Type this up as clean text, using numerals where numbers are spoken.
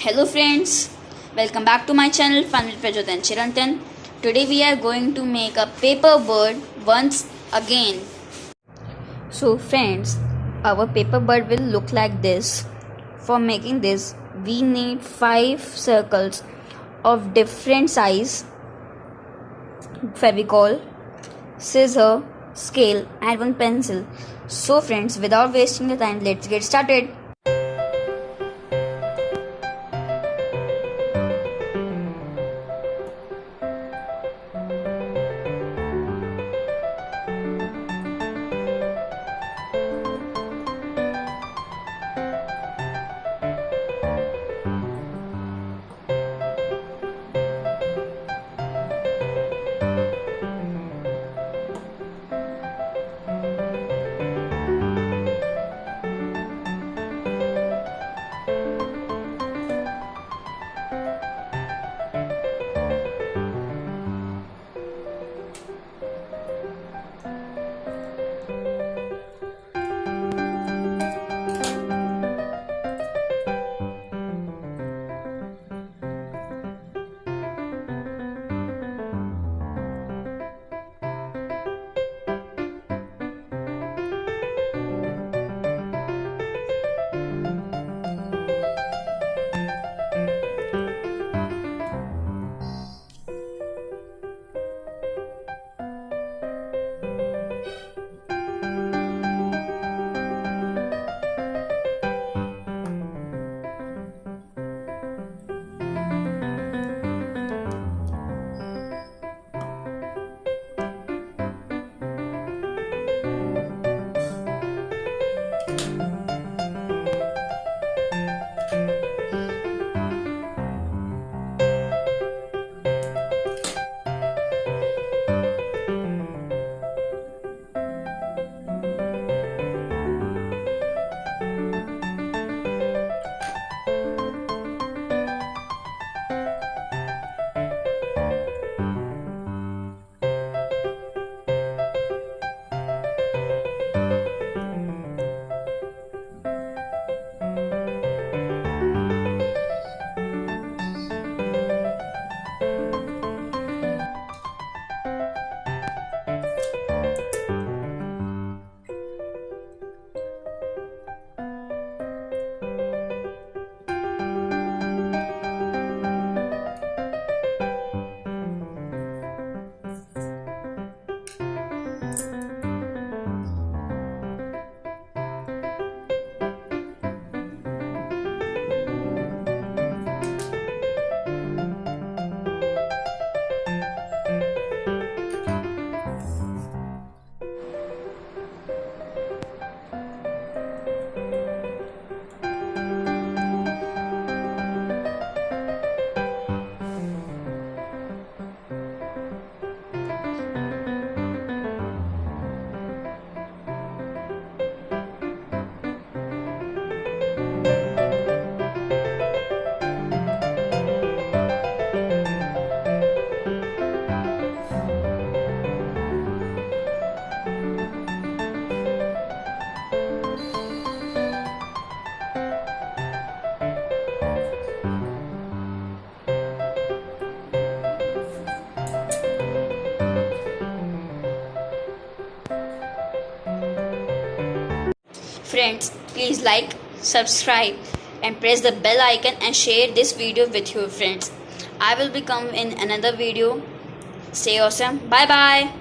Hello friends, welcome back to my channel Fun with Prajot and Chirantan. Today we are going to make a paper bird once again. So friends, our paper bird will look like this. For making this, we need 5 circles of different size, Fevicol, scissor, scale and one pencil. So friends, without wasting the time, let's get started. Friends, please like, subscribe and press the bell icon and share this video with your friends. I will be come in another video. Stay awesome. Bye bye.